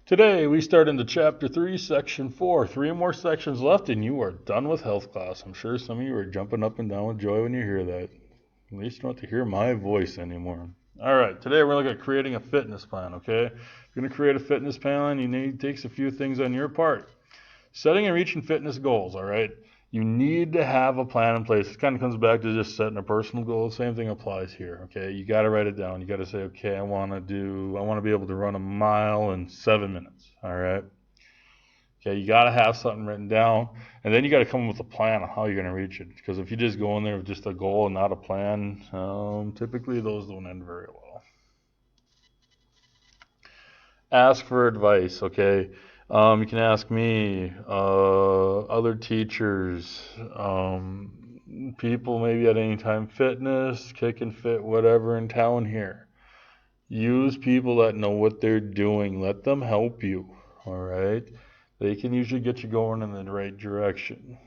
Today we start into Chapter 3, Section 4. 3 more sections left and you are done with health class. I'm sure some of you are jumping up and down with joy when you hear that. At least you don't have to hear my voice anymore. Alright, today we're looking at creating a fitness plan, okay? If you're going to create a fitness plan, it takes a few things on your part. Setting and reaching fitness goals, alright? You need to have a plan in place. It kind of comes back to just setting a personal goal. The same thing applies here, okay? You got to write it down. You got to say, okay, I want to be able to run a mile in 7 minutes, all right? Okay, you got to have something written down, and then you got to come up with a plan on how you're going to reach it. Because if you just go in there with just a goal and not a plan, typically those don't end very well. Ask for advice, okay? You can ask me, other teachers, people maybe at Anytime Fitness, Kick and Fit, whatever in town here. Use people that know what they're doing. Let them help you, all right? They can usually get you going in the right direction.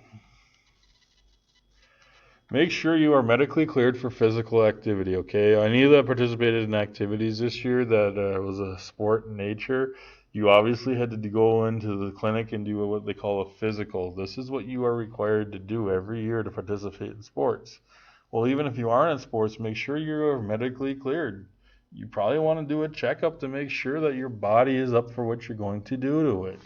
Make sure you are medically cleared for physical activity, okay? Any that participated in activities this year that was a sport in nature, you obviously had to go into the clinic and do what they call a physical. This is what you are required to do every year to participate in sports. Well, even if you aren't in sports, make sure you are medically cleared. You probably want to do a checkup to make sure that your body is up for what you're going to do to it.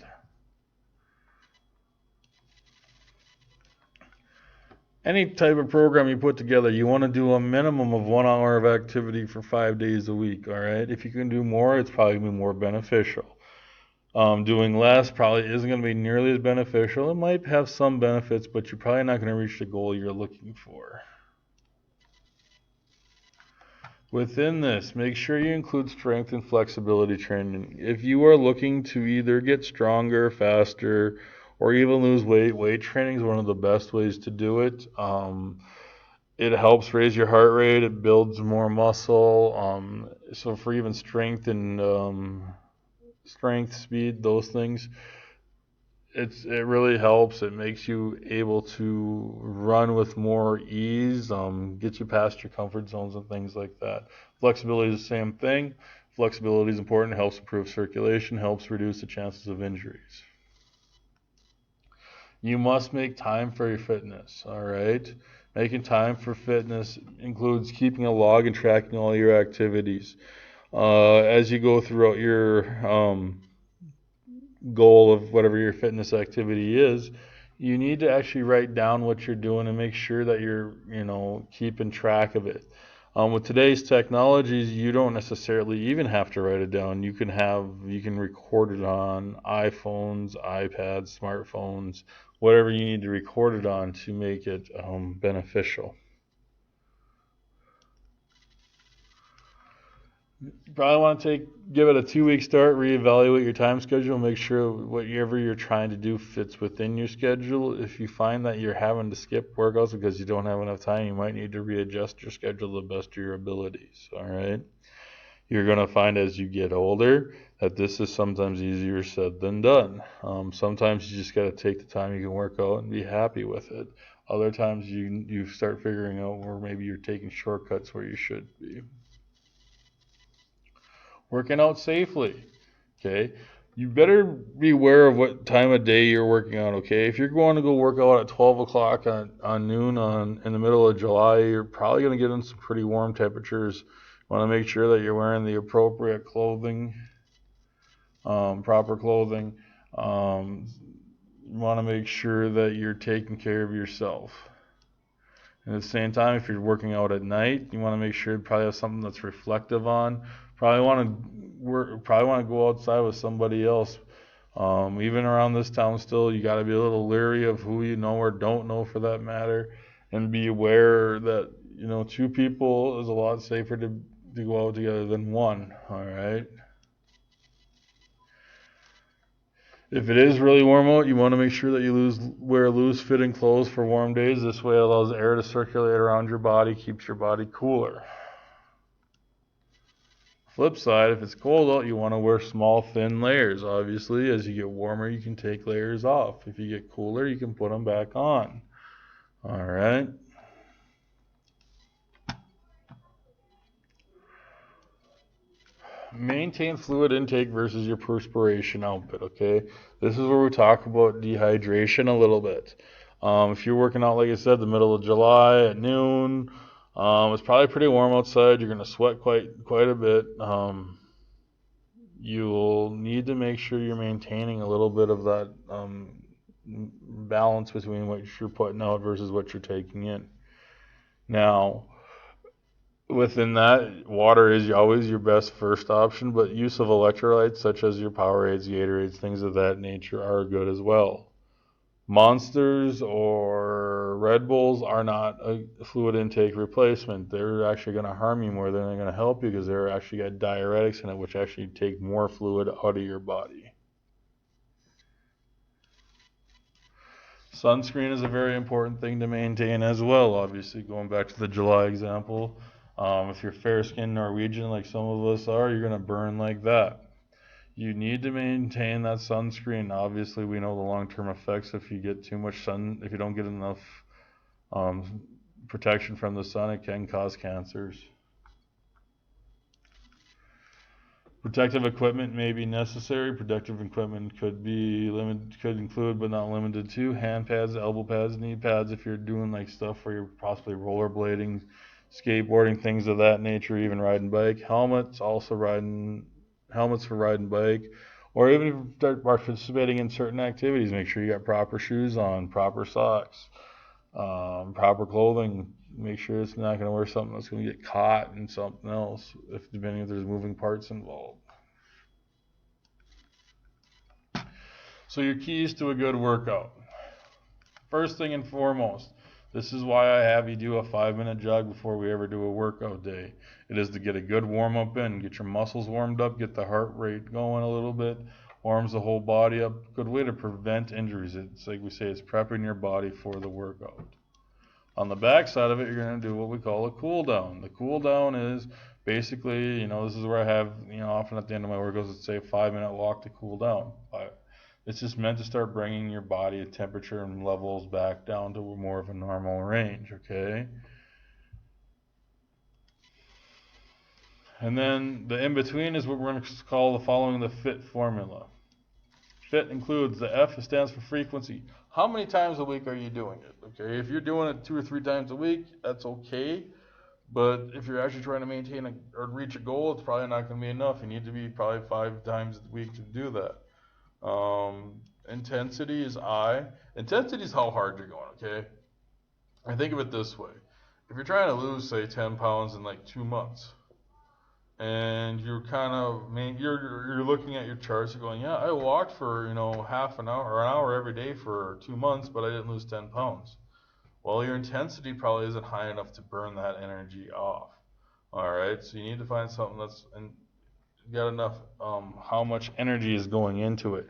Any type of program you put together, you want to do a minimum of 1 hour of activity for 5 days a week, all right? If you can do more, it's probably going to be more beneficial. Doing less probably isn't going to be nearly as beneficial. It might have some benefits, but you're probably not going to reach the goal you're looking for. Within this, make sure you include strength and flexibility training. If you are looking to either get stronger, faster, or even lose weight, weight training is one of the best ways to do it. It helps raise your heart rate. It builds more muscle. So for even strength and strength, speed, those things, it really helps. It makes you able to run with more ease, get you past your comfort zones and things like that. Flexibility is the same thing. Flexibility is important. It helps improve circulation, helps reduce the chances of injuries. You must make time for your fitness, all right? Making time for fitness includes keeping a log and tracking all your activities. As you go throughout your goal of whatever your fitness activity is, you need to actually write down what you're doing and make sure that you're, keeping track of it. With today's technologies, you don't necessarily even have to write it down. You can record it on iPhones, iPads, smartphones, whatever you need to record it on to make it beneficial. You probably want to give it a 2-week start, reevaluate your time schedule, make sure whatever you're trying to do fits within your schedule. If you find that you're having to skip workouts because you don't have enough time, you might need to readjust your schedule to the best of your abilities, all right? You're going to find as you get older that this is sometimes easier said than done. Sometimes you just got to take the time you can work out and be happy with it. Other times you start figuring out where maybe you're taking shortcuts where you should be. Working out safely, okay? You better be aware of what time of day you're working out, okay? If you're going to go work out at 12 o'clock on noon in the middle of July, you're probably going to get in some pretty warm temperatures. You want to make sure that you're wearing the appropriate clothing, proper clothing. You want to make sure that you're taking care of yourself. And at the same time, if you're working out at night, you want to make sure you probably have something that's reflective on. Probably want to go outside with somebody else. Even around this town still, you got to be a little leery of who you know or don't know for that matter. And be aware that, 2 people is a lot safer to go out together than 1, all right? If it is really warm out, you want to make sure that you wear loose-fitting clothes for warm days. This way it allows air to circulate around your body, keeps your body cooler. Flip side, if it's cold out, you want to wear small, thin layers. Obviously, as you get warmer, you can take layers off. If you get cooler, you can put them back on. All right. Maintain fluid intake versus your perspiration output, okay? This is where we talk about dehydration a little bit. If you're working out, like I said, the middle of July at noon, it's probably pretty warm outside. You're going to sweat quite a bit. You'll need to make sure you're maintaining a little bit of that balance between what you're putting out versus what you're taking in. Now, within that, water is always your best first option, but use of electrolytes such as your Powerades, Gatorades, things of that nature are good as well. Monsters or Red Bulls are not a fluid intake replacement. They're actually going to harm you more than they're going to help you because they're actually got diuretics in it, which actually take more fluid out of your body. Sunscreen is a very important thing to maintain as well, obviously, going back to the July example. If you're fair-skinned Norwegian like some of us are, you're going to burn like that. You need to maintain that sunscreen. Obviously, we know the long-term effects if you get too much sun, if you don't get enough protection from the sun, it can cause cancers. Protective equipment may be necessary. Protective equipment could include but not limited to hand pads, elbow pads, knee pads if you're doing like stuff where you're possibly rollerblading, skateboarding, things of that nature, even riding bike. Helmets for riding bike, or even if you start participating in certain activities, make sure you got proper shoes on, proper socks, proper clothing. Make sure it's not going to wear something that's going to get caught in something else, depending if there's moving parts involved. So your keys to a good workout. First thing and foremost, this is why I have you do a 5-minute jog before we ever do a workout day. It is to get a good warm up in, get your muscles warmed up, get the heart rate going a little bit, warms the whole body up. Good way to prevent injuries. It's like we say, it's prepping your body for the workout. On the back side of it, you're going to do what we call a cool down. The cool down is basically, this is where I have, often at the end of my workouts, let's say a 5-minute walk to cool down. It's just meant to start bringing your body temperature and levels back down to more of a normal range, okay? And then the in-between is what we're going to call the following the FIT formula. FIT includes the F stands for frequency. How many times a week are you doing it? Okay, if you're doing it 2 or 3 times a week, that's okay. But if you're actually trying to maintain or reach a goal, it's probably not going to be enough. You need to be probably 5 times a week to do that. Intensity is I. Intensity is how hard you're going, okay? And think of it this way. If you're trying to lose, say, 10 pounds in like 2 months, and you're you're looking at your charts and going, yeah, I walked for, half an hour or an hour every day for 2 months, but I didn't lose 10 pounds. Well, your intensity probably isn't high enough to burn that energy off. All right, so you need to find something that's got enough, how much energy is going into it.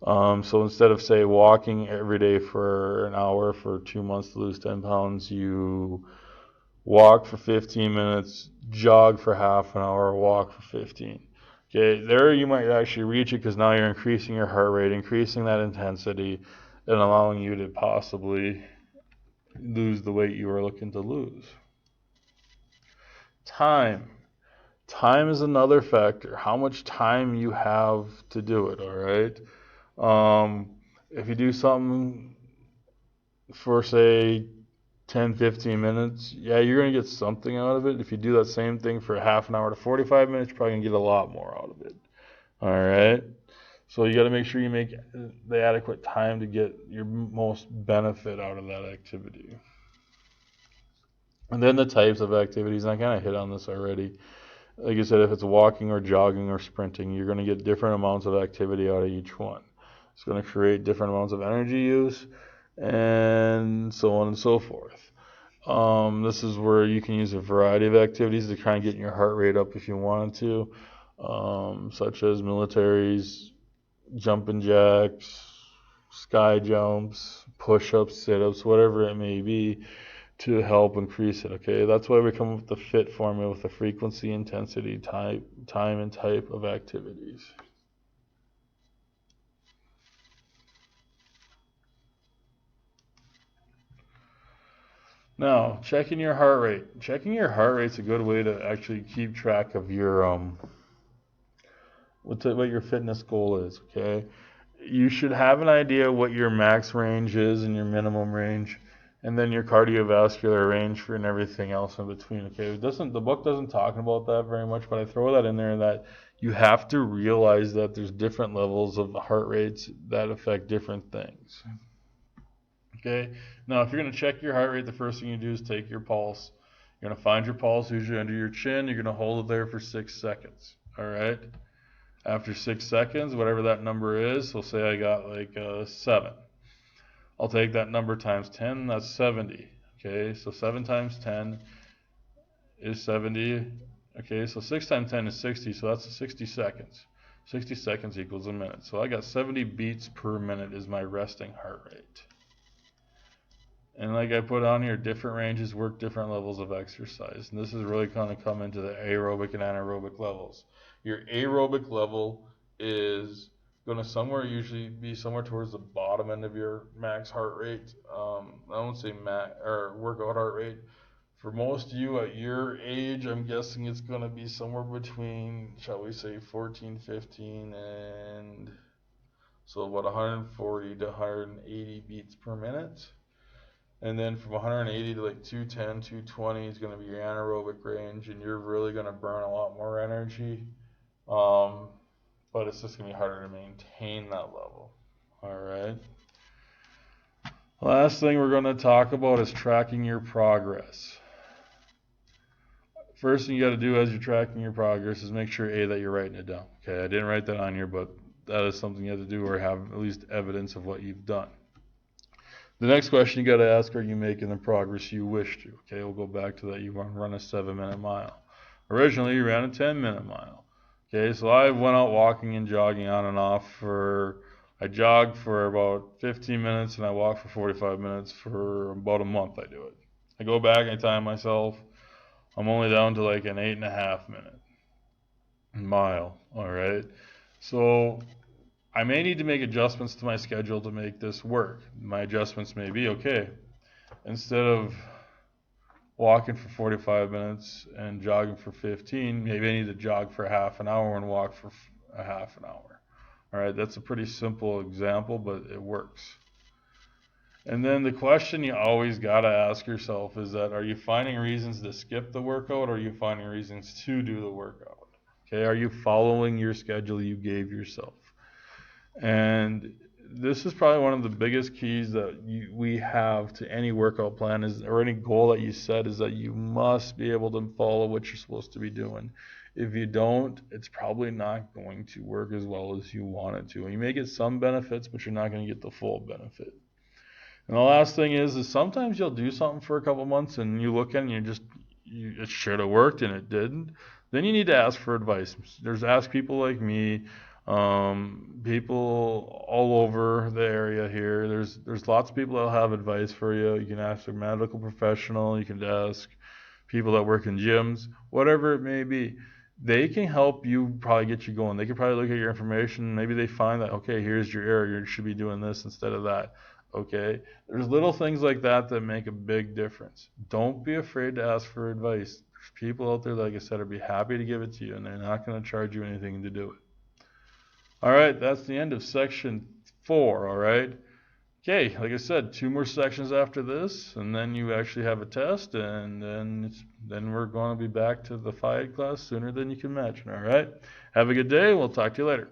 So instead of, say, walking every day for an hour for 2 months to lose 10 pounds, you walk for 15 minutes, jog for half an hour, walk for 15. Okay, there you might actually reach it because now you're increasing your heart rate, increasing that intensity, and allowing you to possibly lose the weight you were looking to lose. Time. Time is another factor. How much time you have to do it, all right? If you do something for, say, 10, 15 minutes, yeah, you're going to get something out of it. If you do that same thing for half an hour to 45 minutes, you're probably going to get a lot more out of it. All right? So you got to make sure you make the adequate time to get your most benefit out of that activity. And then the types of activities, and I kind of hit on this already. Like I said, if it's walking or jogging or sprinting, you're going to get different amounts of activity out of each one. It's going to create different amounts of energy use and so on and so forth. This is where you can use a variety of activities to try and get your heart rate up if you wanted to, such as militaries, jumping jacks, sky jumps, push-ups, sit-ups, whatever it may be, to help increase it, okay? That's why we come up with the FIT formula with the frequency, intensity, time, and type of activities. Now, checking your heart rate. Checking your heart rate's a good way to actually keep track of your what your fitness goal is, okay? You should have an idea what your max range is and your minimum range, and then your cardiovascular range and everything else in between, okay? The book doesn't talk about that very much, but I throw that in there that you have to realize that there's different levels of heart rates that affect different things. Okay, now if you're going to check your heart rate, the first thing you do is take your pulse. You're going to find your pulse usually under your chin. You're going to hold it there for 6 seconds. All right. After 6 seconds, whatever that number is, so say I got like 7. I'll take that number times 10, that's 70. Okay, so 7 times 10 is 70. Okay, so 6 times 10 is 60, so that's 60 seconds. 60 seconds equals a minute. So I got 70 beats per minute is my resting heart rate. And like I put on here, different ranges work different levels of exercise. And this is really going to come into the aerobic and anaerobic levels. Your aerobic level is going to usually be somewhere towards the bottom end of your max heart rate. I won't say max or workout heart rate. For most of you at your age, I'm guessing it's going to be somewhere between, shall we say, 14, 15, and so about 140 to 180 beats per minute. And then from 180 to like 210, 220 is going to be your anaerobic range, and you're really going to burn a lot more energy. But it's just going to be harder to maintain that level. All right. Last thing we're going to talk about is tracking your progress. First thing you got to do as you're tracking your progress is make sure, A, that you're writing it down. Okay, I didn't write that on here, but that is something you have to do or have at least evidence of what you've done. The next question you got to ask, are you making the progress you wish to? Okay, we'll go back to that. You want to run a 7-minute mile. Originally, you ran a 10-minute mile. Okay, so I went out walking and jogging on and off I jogged for about 15 minutes and I walked for 45 minutes for about a month. I do it. I go back and I time myself. I'm only down to like an 8.5-minute mile. All right, so I may need to make adjustments to my schedule to make this work. My adjustments may be, okay, instead of walking for 45 minutes and jogging for 15, maybe I need to jog for half an hour and walk for a half an hour. All right, that's a pretty simple example, but it works. And then the question you always got to ask yourself is that, are you finding reasons to skip the workout or are you finding reasons to do the workout? Okay, are you following your schedule you gave yourself? And this is probably one of the biggest keys that we have to any workout plan or any goal that you set is that you must be able to follow what you're supposed to be doing. If you don't, it's probably not going to work as well as you want it to. And you may get some benefits, but you're not going to get the full benefit. And the last thing is sometimes you'll do something for a couple months and you look at it and it should have worked and it didn't. Then you need to ask for advice. Ask people like me. People all over the area here. There's lots of people that'll have advice for you. You can ask a medical professional. You can ask people that work in gyms, whatever it may be. They can help you probably get you going. They can probably look at your information. Maybe they find that, okay, here's your error. You should be doing this instead of that. Okay, there's little things like that make a big difference. Don't be afraid to ask for advice. There's people out there, like I said, will be happy to give it to you, and they're not going to charge you anything to do it. All right, that's the end of section 4, all right? Okay, like I said, 2 more sections after this, and then you actually have a test, and then we're going to be back to the FIAD class sooner than you can imagine, all right? Have a good day. We'll talk to you later.